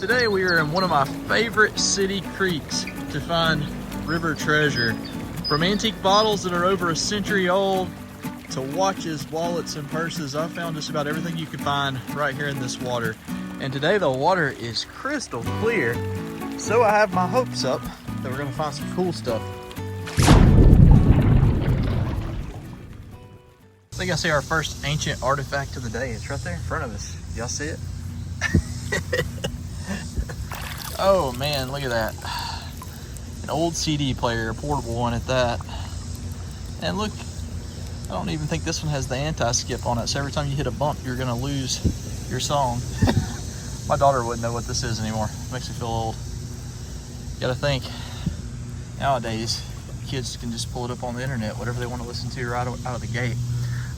Today we are in one of my favorite city creeks to find river treasure. From antique bottles that are over a century old to watches, wallets, and purses, I found just about everything you could find right here in this water. And today the water is crystal clear, so I have my hopes up that we're gonna find some cool stuff. I think I see our first ancient artifact of the day. It's right there in front of us. Y'all see it? Oh man, look at that. An old CD player, a portable one at that. And look, I don't even think this one has the anti-skip on it, so every time you hit a bump, you're gonna lose your song. My daughter wouldn't know what this is anymore. It makes me feel old. You gotta think, nowadays, kids can just pull it up on the internet, whatever they want to listen to right out of the gate.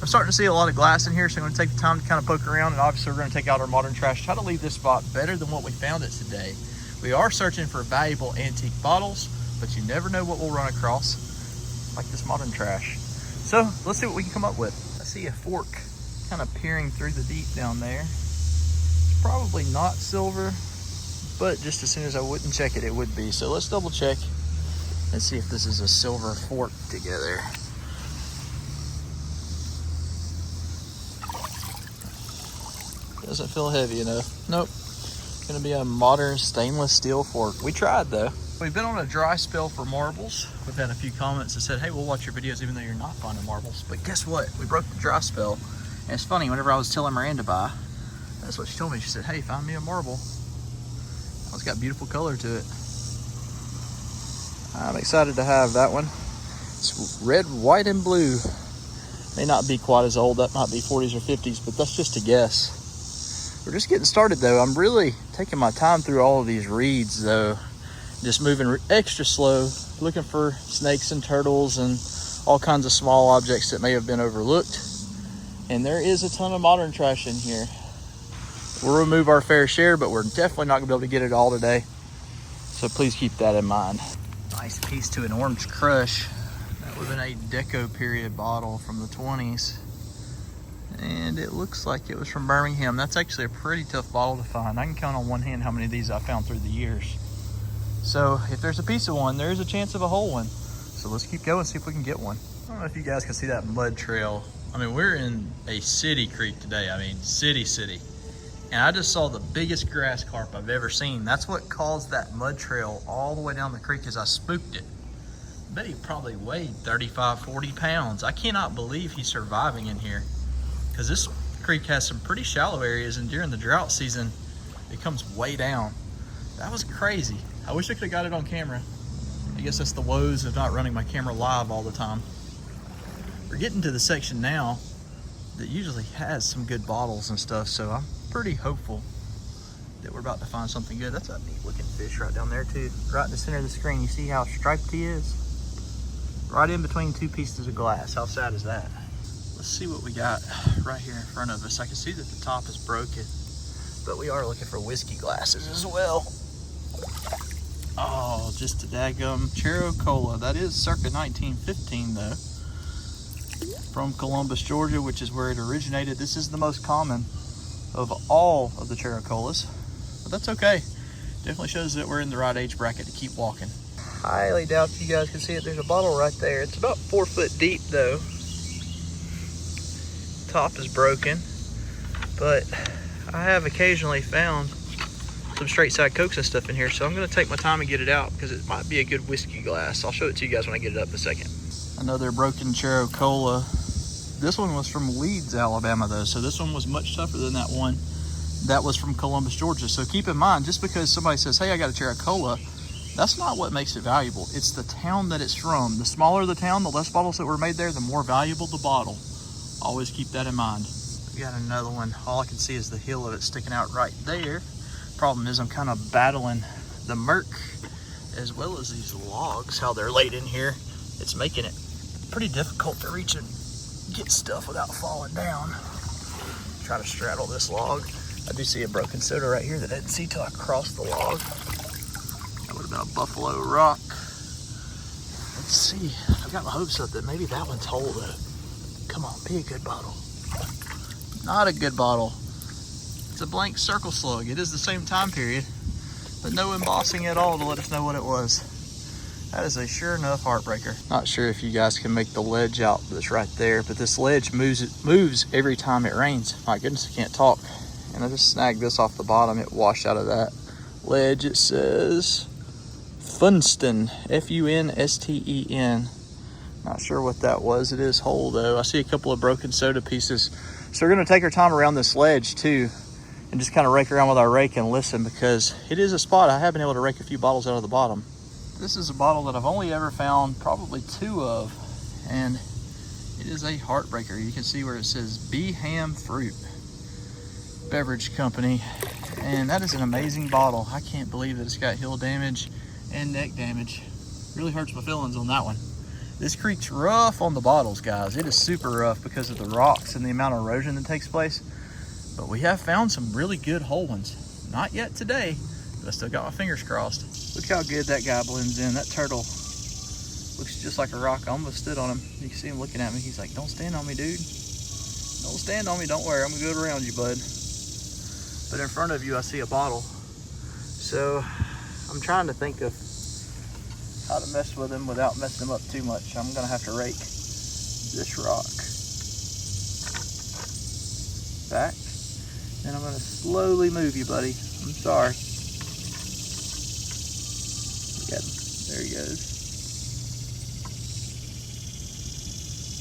I'm starting to see a lot of glass in here, so I'm gonna take the time to kind of poke around, and obviously we're gonna take out our modern trash, try to leave this spot better than what we found it today. We are searching for valuable antique bottles, but you never know what we'll run across, like this modern trash. So let's see what we can come up with. I see a fork kind of peering through the deep down there. It's probably not silver, but just as soon as I wouldn't check it, it would be. So let's double check and see if this is a silver fork together. Doesn't feel heavy enough. Nope. Gonna be a modern stainless steel fork. We tried though. We've been on a dry spell for marbles. We've had a few comments that said, hey, we'll watch your videos even though you're not finding marbles. But guess what? We broke the dry spell. And it's funny, whenever I was telling Miranda bye, that's what she told me. She said, hey, find me a marble. It's got beautiful color to it. I'm excited to have that one. It's red, white, and blue. May not be quite as old. That might be 40s or 50s, but that's just a guess. We're just getting started though. I'm really taking my time through all of these reeds though. Just moving extra slow, looking for snakes and turtles and all kinds of small objects that may have been overlooked. And there is a ton of modern trash in here. We'll remove our fair share, but we're definitely not gonna be able to get it all today. So please keep that in mind. Nice piece to an orange crush. That was in a Deco period bottle from the 20s. And it looks like it was from Birmingham. That's actually a pretty tough bottle to find. I can count on one hand how many of these I found through the years. So if there's a piece of one, there's a chance of a whole one. So let's keep going, see if we can get one. I don't know if you guys can see that mud trail. I mean, we're in a city creek today. I mean, city. And I just saw the biggest grass carp I've ever seen. That's what caused that mud trail all the way down the creek as I spooked it. I bet he probably weighed 35, 40 pounds. I cannot believe he's surviving in here, because this creek has some pretty shallow areas, and during the drought season, it comes way down. That was crazy. I wish I could have got it on camera. I guess that's the woes of not running my camera live all the time. We're getting to the section now that usually has some good bottles and stuff, so I'm pretty hopeful that we're about to find something good. That's a neat looking fish right down there too. Right in the center of the screen, you see how striped he is? Right in between two pieces of glass. How sad is that? Let's see what we got right here in front of us. I can see that the top is broken, but we are looking for whiskey glasses as well. Oh, just a daggum Chero Cola. That is circa 1915 though. From Columbus, Georgia, which is where it originated. This is the most common of all of the Chero Colas, but that's okay. Definitely shows that we're in the right age bracket to keep walking. Highly doubt you guys can see it. There's a bottle right there. It's about 4 foot deep though. Top is broken, but I have occasionally found some straight side Cokes and stuff in here, so I'm going to take my time and get it out because it might be a good whiskey glass. I'll show it to you guys when I get it up in a second. Another broken Chero Cola. This one was from Leeds, Alabama though, so this one was much tougher than that one that was from Columbus, Georgia. So keep in mind, just because somebody says, hey, I got a Chero Cola, that's not what makes it valuable. It's the town that it's from. The smaller the town, the less bottles that were made there, the more valuable the bottle. Always keep that in mind. We got another one. All I can see is the heel of it sticking out right there. Problem is I'm kind of battling the murk as well as these logs, how they're laid in here. It's making it pretty difficult to reach and get stuff without falling down. Try to straddle this log. I do see a broken soda right here that I didn't see till I crossed the log. That would have been a buffalo rock. Let's see. I've got my hopes up that maybe that one's whole though. Come on, be a good bottle. Not a good bottle. It's a blank circle slug. It is the same time period. but no embossing at all to let us know what it was. That is a sure enough heartbreaker. Not sure if you guys can make the ledge out that's right there, but this ledge moves every time it rains. My goodness, I can't talk. And I just snagged this off the bottom. It washed out of that ledge. It says Funston, F-U-N-S-T-E-N. Not sure what that was. It is whole though. I see a couple of broken soda pieces. So we're gonna take our time around this ledge too and just kind of rake around with our rake and listen, because it is a spot I have been able to rake a few bottles out of the bottom. This is a bottle that I've only ever found probably 2 of, and it is a heartbreaker. You can see where it says Be Ham Fruit Beverage Company, and that is an amazing bottle. I can't believe that it's got heel damage and neck damage. Really hurts my feelings on that one. This creek's rough on the bottles, guys. It is super rough because of the rocks and the amount of erosion that takes place, but we have found some really good whole ones. Not yet today, but I still got my fingers crossed. Look how good that guy blends in. That turtle looks just like a rock. I almost stood on him. You can see him looking at me. He's like, don't stand on me, dude. Don't stand on me. Don't worry. I'm going to go around you, bud. But in front of you, I see a bottle. So I'm trying to think of how to mess with him without messing him up too much. I'm going to have to rake this rock back. And I'm going to slowly move you, buddy. I'm sorry. There he goes.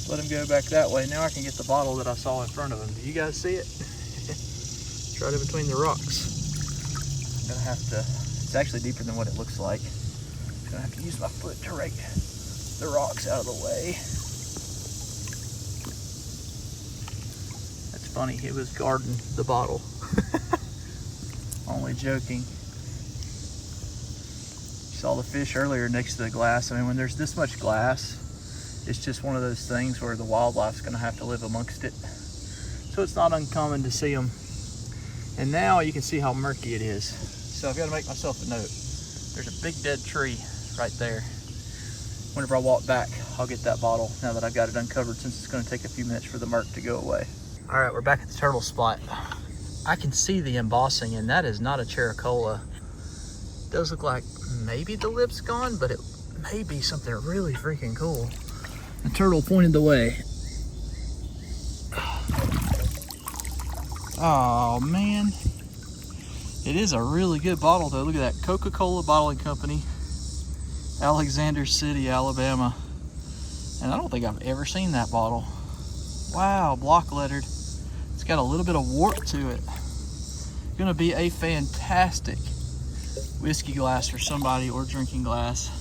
Let him go back that way. Now I can get the bottle that I saw in front of him. Do you guys see it? It's right in between the rocks. I'm gonna have to, it's actually deeper than what it looks like. I'm gonna have to use my foot to rake the rocks out of the way. That's funny, it was guarding the bottle. Only joking. Saw the fish earlier next to the glass. I mean, when there's this much glass, it's just one of those things where the wildlife's gonna have to live amongst it. So it's not uncommon to see them. And now you can see how murky it is. So I've got to make myself a note. There's a big dead tree right there. Whenever I walk back, I'll get that bottle now that I've got it uncovered, since it's gonna take a few minutes for the murk to go away. All right, we're back at the turtle spot. I can see the embossing, and that is not a chericola. It does look like maybe the lip's gone, but it may be something really freaking cool. The turtle pointed the way. Oh man, it is a really good bottle though. Look at that, Coca-Cola Bottling Company, Alexander City, Alabama. And I don't think I've ever seen that bottle. Wow, block lettered. It's got a little bit of warp to it. Gonna be a fantastic whiskey glass for somebody, or drinking glass.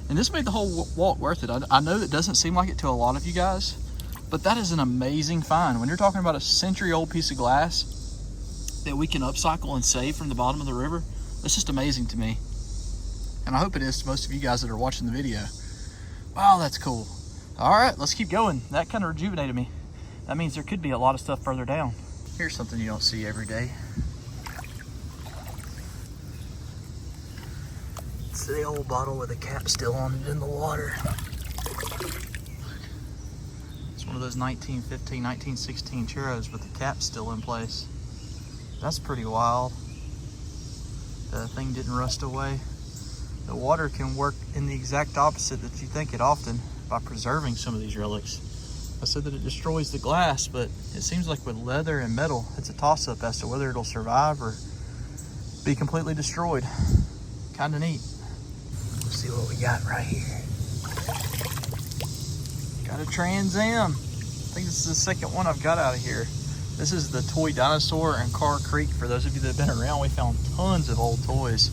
And this made the whole walk worth it. I know that doesn't seem like it to a lot of you guys, but that is an amazing find. When you're talking about a century-old piece of glass that we can upcycle and save from the bottom of the river, that's just amazing to me. And I hope it is to most of you guys that are watching the video. Wow, that's cool. All right, let's keep going. That kind of rejuvenated me. That means there could be a lot of stuff further down. Here's something you don't see every day. It's the old bottle with the cap still on it in the water. It's one of those 1915, 1916 churros with the cap still in place. That's pretty wild. The thing didn't rust away. The water can work in the exact opposite that you think it often, by preserving some of these relics. I said that it destroys the glass, but it seems like with leather and metal, it's a toss-up as to whether it'll survive or be completely destroyed. Kind of neat. Let's see what we got right here. Got a Trans Am. I think this is the second one I've got out of here. This is the Toy Dinosaur in Carr Creek. For those of you that have been around, we found tons of old toys.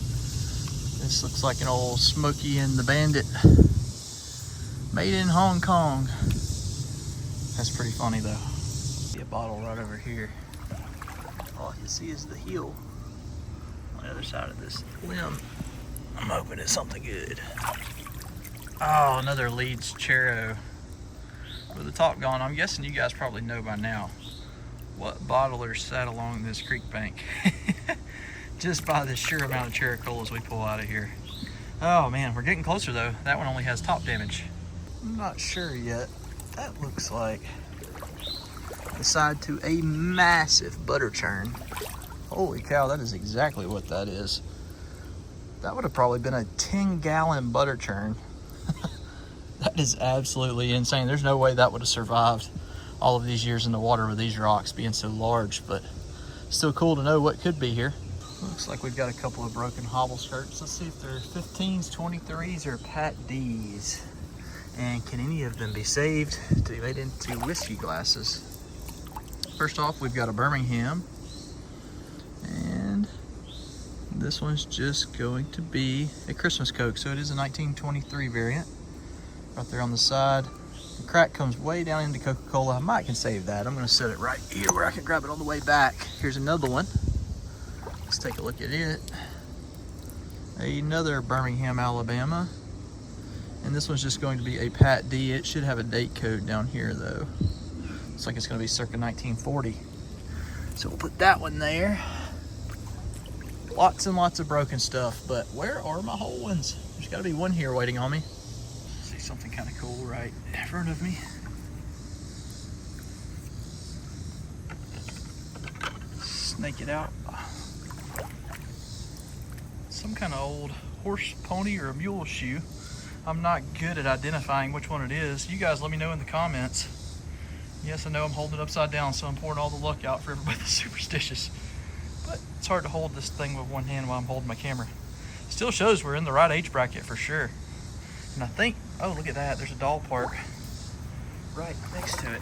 This looks like an old Smokey and the Bandit. Made in Hong Kong. That's pretty funny though. See a bottle right over here. All I can see is the heel on the other side of this limb. I'm hoping it's something good. Oh, another Leeds Chero with the top gone. I'm guessing you guys probably know by now what bottlers sat along this creek bank. Just by the sheer amount of chericolas we pull out of here. Oh man, we're getting closer though. That one only has top damage. I'm not sure yet. That looks like the side to a massive butter churn. Holy cow, that is exactly what that is. That would have probably been a 10-gallon butter churn. That is absolutely insane. There's no way that would have survived all of these years in the water with these rocks being so large, but still cool to know what could be here. Looks like we've got a couple of broken hobble skirts. Let's see if they're 15s, 23s, or Pat D's. And can any of them be saved to be made into whiskey glasses? First off, we've got a Birmingham. And this one's just going to be a Christmas Coke. So it is a 1923 variant. Right there on the side. The crack comes way down into Coca-Cola. I might can save that. I'm gonna set it right here where I can grab it on the way back. Here's another one. Let's take a look at it. Another Birmingham, Alabama. And this one's just going to be a Pat D. It should have a date code down here though. Looks like it's gonna be circa 1940. So we'll put that one there. Lots and lots of broken stuff, but where are my whole ones? There's gotta be one here waiting on me. See something kind of cool right in front of me. Snake it out. Some kind of old horse, pony, or a mule shoe. I'm not good at identifying which one it is. You guys let me know in the comments. Yes, I know I'm holding it upside down, so I'm pouring all the luck out for everybody that's superstitious. But it's hard to hold this thing with one hand while I'm holding my camera. Still shows we're in the right age bracket for sure. And I think, oh, look at that. There's a dog park right next to it.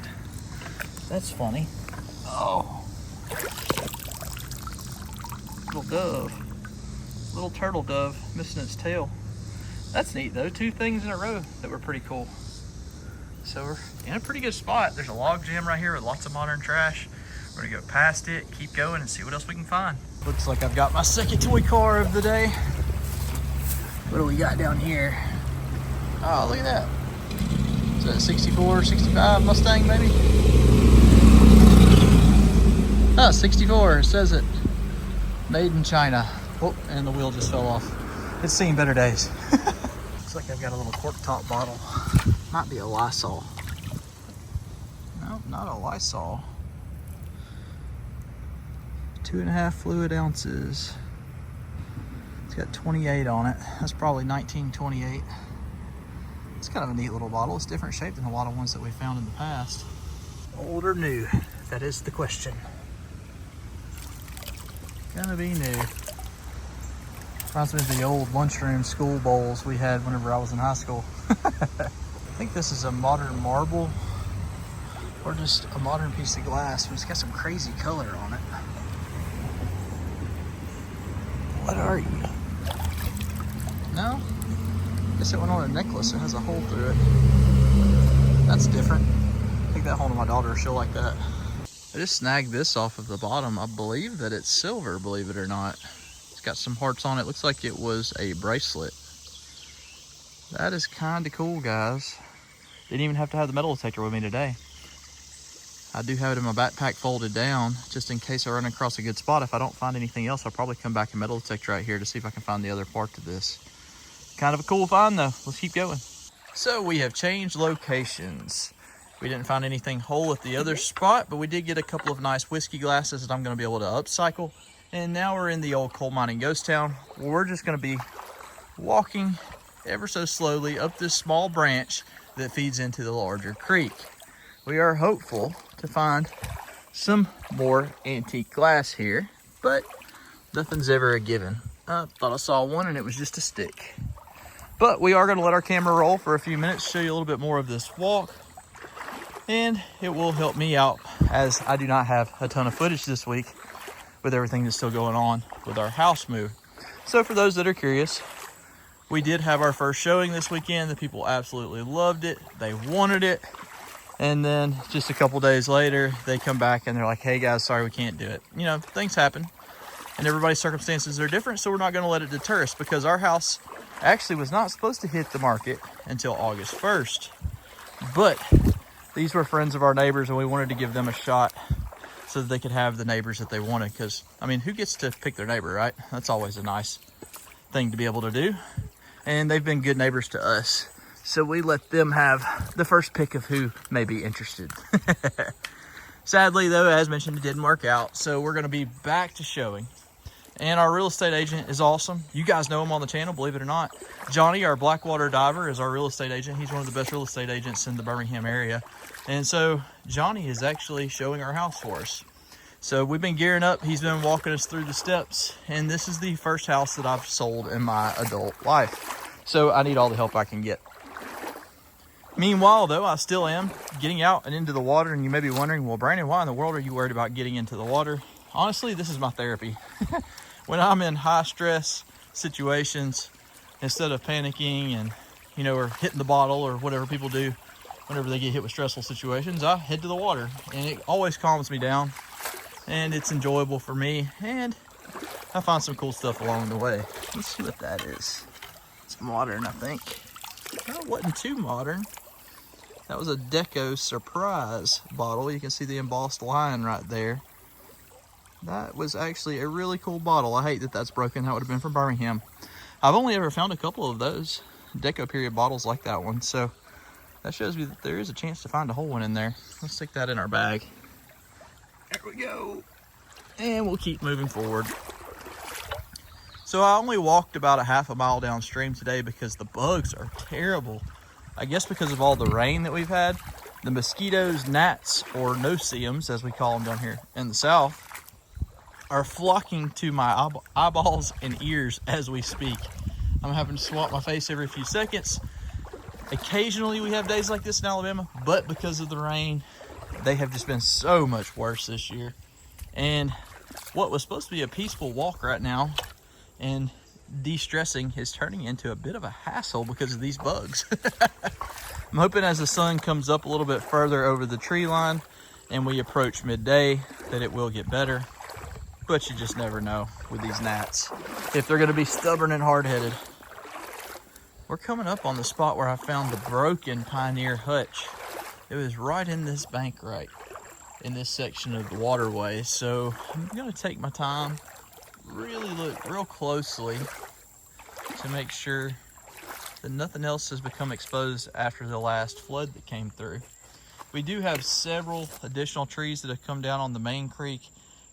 That's funny. Oh. Little dove. Little turtle dove missing its tail. That's neat though. 2 things in a row that were pretty cool. So we're in a pretty good spot. There's a log jam right here with lots of modern trash. We're gonna go past it, keep going, and see what else we can find. Looks like I've got my second toy car of the day. What do we got down here? Oh, look at that. Is that a 64, 65 Mustang maybe? Oh, 64, it says it. Made in China. Oh, and the wheel just fell off. It's seen better days. Looks like I've got a little cork top bottle. Might be a Lysol. Nope, not a Lysol. 2.5 fluid ounces. It's got 28 on it. That's probably 1928. It's kind of a neat little bottle. It's different shape than a lot of ones that we found in the past. Old or new? That is the question. Gonna be new. Reminds me of the old lunchroom school bowls we had whenever I was in high school. I think this is a modern marble or just a modern piece of glass, but it's got some crazy color on it. What are you? No? I guess it went on a necklace. It has a hole through it. That's different. Take that home to my daughter. She'll like that. I just snagged this off of the bottom. I believe that it's silver, believe it or not. It's got some hearts on it. Looks like it was a bracelet. That is kind of cool, guys. Didn't even have to have the metal detector with me today. I do have it in my backpack folded down just in case I run across a good spot. If I don't find anything else, I'll probably come back and metal detect right here to see if I can find the other part to this. Kind of a cool find though. Let's keep going. So we have changed locations. We didn't find anything whole at the other spot, but we did get a couple of nice whiskey glasses that I'm going to be able to upcycle. And now we're in the old coal mining ghost town. We're just going to be walking ever so slowly up this small branch that feeds into the larger creek. We are hopeful to find some more antique glass here, but nothing's ever a given. I thought I saw one and it was just a stick. But we are going to let our camera roll for a few minutes, show you a little bit more of this walk, and it will help me out as I do not have a ton of footage this week with everything that's still going on with our house move. So for those that are curious, we did have our first showing this weekend. The people absolutely loved it. They wanted it. And then just a couple days later, they come back and they're like, hey guys, sorry, we can't do it. You know, things happen and everybody's circumstances are different. So we're not going to let it deter us, because our house actually was not supposed to hit the market until August 1st. But these were friends of our neighbors and we wanted to give them a shot so that they could have the neighbors that they wanted. Because, I mean, who gets to pick their neighbor, right? That's always a nice thing to be able to do. And they've been good neighbors to us. So we let them have the first pick of who may be interested. Sadly, though, as mentioned, it didn't work out. So we're going to be back to showing. And our real estate agent is awesome. You guys know him on the channel, believe it or not. Johnny, our Blackwater diver, is our real estate agent. He's one of the best real estate agents in the Birmingham area. And so Johnny is actually showing our house for us. So we've been gearing up. He's been walking us through the steps. And this is the first house that I've sold in my adult life. So I need all the help I can get. Meanwhile, though, I still am getting out and into the water. And you may be wondering, well, Brandon, why in the world are you worried about getting into the water? Honestly, this is my therapy. When I'm in high stress situations, instead of panicking and, you know, or hitting the bottle or whatever people do whenever they get hit with stressful situations, I head to the water, and it always calms me down, and it's enjoyable for me, and I find some cool stuff along the way. Let's see what that is. It's modern, I think. Well, it wasn't too modern. That was a Deco Surprise bottle. You can see the embossed line right there. That was actually a really cool bottle. I hate that that's broken. That would have been from Birmingham. I've only ever found a couple of those Deco period bottles like that one. So that shows me that there is a chance to find a whole one in there. Let's stick that in our bag. There we go. And we'll keep moving forward. So I only walked about a half a mile downstream today because the bugs are terrible. I guess because of all the rain that we've had. The mosquitoes, gnats, or no-see-ums, as we call them down here in the south, are flocking to my eyeballs and ears as we speak. I'm having to swap my face every few seconds. Occasionally we have days like this in Alabama, but because of the rain, they have just been so much worse this year. And what was supposed to be a peaceful walk right now and de-stressing is turning into a bit of a hassle because of these bugs. I'm hoping as the sun comes up a little bit further over the tree line and we approach midday that it will get better. But you just never know with these gnats, if they're going to be stubborn and hard-headed. We're coming up on the spot where I found the broken Pioneer hutch. It was right in this bank right in this section of the waterway. So I'm going to take my time, really look real closely to make sure that nothing else has become exposed after the last flood that came through. We do have several additional trees that have come down on the main creek.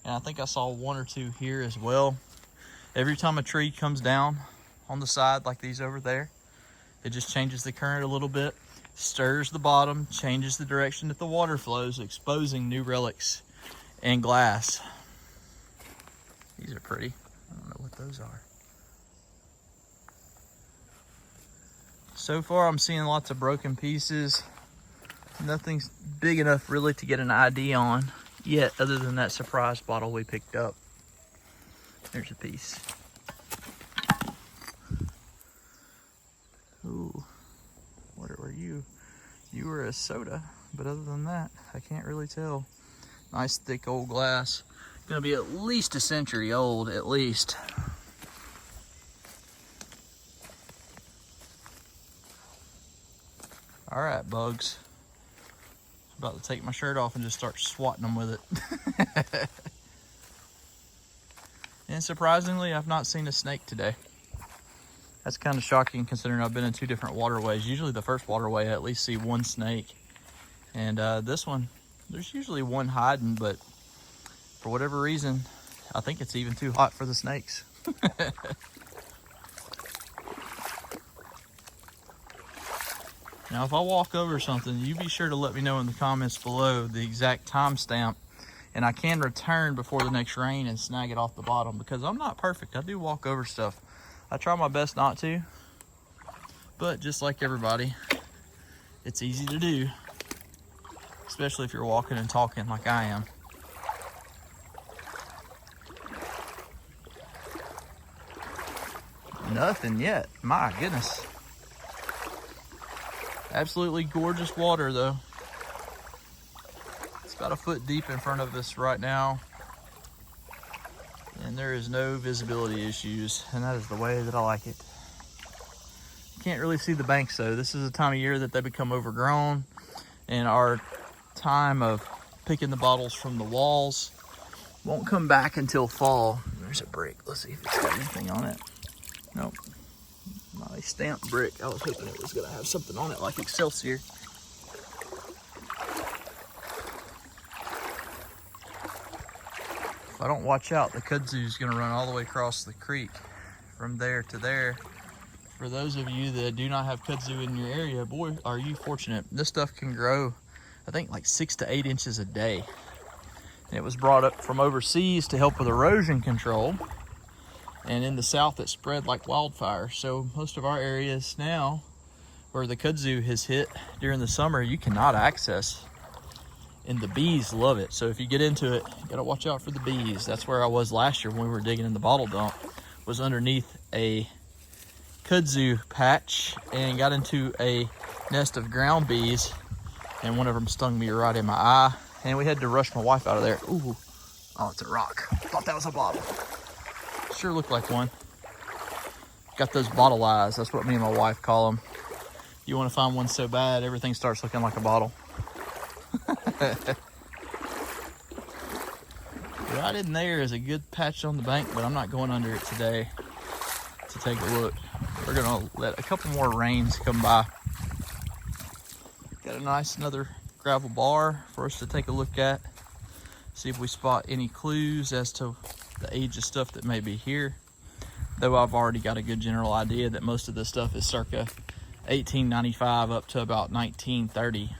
And I think I saw one or two here as well. Every time a tree comes down on the side like these over there, it just changes the current a little bit, stirs the bottom, changes the direction that the water flows, exposing new relics and glass. These are pretty. I don't know what those are. So far I'm seeing lots of broken pieces. Nothing's big enough really to get an ID on yet, other than that surprise bottle we picked up. There's a piece. Ooh, what were you? You were a soda, but other than that, I can't really tell. Nice thick old glass. Gonna be at least a century old, at least. All right, bugs. About to take my shirt off and just start swatting them with it. And surprisingly, I've not seen a snake today. That's kind of shocking considering I've been in two different waterways. Usually the first waterway I at least see one snake. And this one, there's usually one hiding, but for whatever reason, I think it's even too hot for the snakes. Now, if I walk over something, you be sure to let me know in the comments below the exact timestamp, and I can return before the next rain and snag it off the bottom, because I'm not perfect. I do walk over stuff. I try my best not to, but just like everybody, it's easy to do, especially if you're walking and talking like I am. Nothing yet, my goodness. Absolutely gorgeous water though. It's about a foot deep in front of us right now. And there is no visibility issues, and that is the way that I like it. Can't really see the banks though. This is the time of year that they become overgrown, and our time of picking the bottles from the walls won't come back until fall. There's a brick. Let's see if it's got anything on it. Nope. Not a stamped brick. I was hoping it was gonna have something on it like Excelsior. If I don't watch out, the kudzu's gonna run all the way across the creek from there to there. For those of you that do not have kudzu in your area, boy, are you fortunate. This stuff can grow, I think, like 6 to 8 inches a day. And it was brought up from overseas to help with erosion control. And in the south, it spread like wildfire. So most of our areas now, where the kudzu has hit during the summer, you cannot access. And the bees love it. So if you get into it, you gotta watch out for the bees. That's where I was last year when we were digging in the bottle dump, was underneath a kudzu patch and got into a nest of ground bees, and one of them stung me right in my eye, and we had to rush my wife out of there. Ooh, oh, it's a rock. Thought that was a bottle. Sure looked like one. Got those bottle eyes. That's what me and my wife call them. You want to find one so bad, everything starts looking like a bottle. Right in there is a good patch on the bank, but I'm not going under it today to take a look. We're gonna let a couple more rains come by. Got a nice another gravel bar for us to take a look at. See if we spot any clues as to the age of stuff that may be here. Though I've already got a good general idea that most of this stuff is circa 1895 up to about 1930.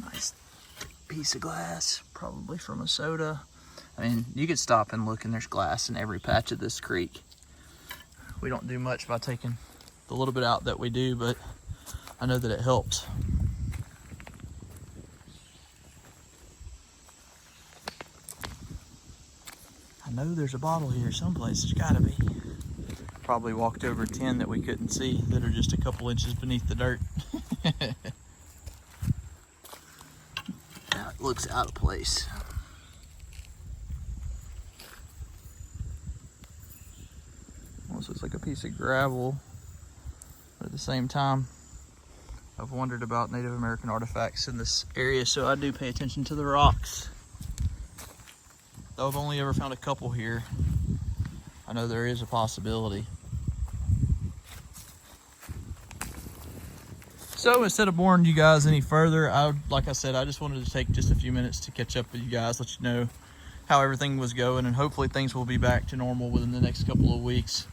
Nice piece of glass, probably from a soda. I mean, you could stop and look, and there's glass in every patch of this creek. We don't do much by taking the little bit out that we do, but I know that it helps. I know there's a bottle here someplace. There's gotta be. Probably walked over 10 that we couldn't see that are just a couple inches beneath the dirt. Now it looks out of place. Almost looks like a piece of gravel, but at the same time, I've wondered about Native American artifacts in this area, so I do pay attention to the rocks. Though I've only ever found a couple here, I know there is a possibility. So instead of boring you guys any further, like I said, I just wanted to take just a few minutes to catch up with you guys, let you know how everything was going, and hopefully things will be back to normal within the next couple of weeks.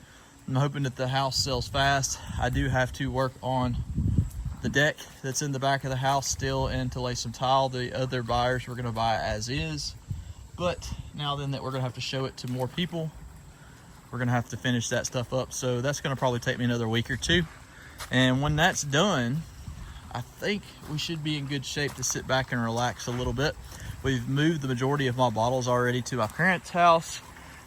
I'm hoping that the house sells fast. I do have to work on the deck that's in the back of the house still, and to lay some tile. The other buyers were gonna buy as is, but now then that we're gonna have to show it to more people, we're gonna have to finish that stuff up. So that's gonna probably take me another week or two. And when that's done, I think we should be in good shape to sit back and relax a little bit. We've moved the majority of my bottles already to my parents' house,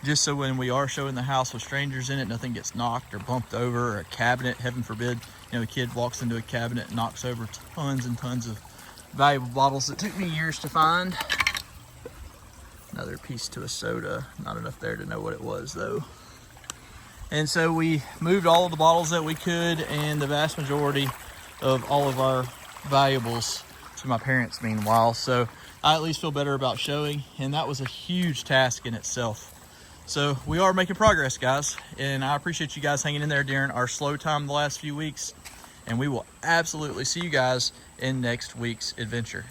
just so when we are showing the house with strangers in it, nothing gets knocked or bumped over, or a cabinet, heaven forbid, you know, a kid walks into a cabinet and knocks over tons and tons of valuable bottles that took me years to find. Another piece to a soda, not enough there to know what it was though. And so we moved all of the bottles that we could, and the vast majority of all of our valuables, to my parents meanwhile. So I at least feel better about showing, and that was a huge task in itself. So we are making progress, guys, and I appreciate you guys hanging in there during our slow time the last few weeks, and we will absolutely see you guys in next week's adventure.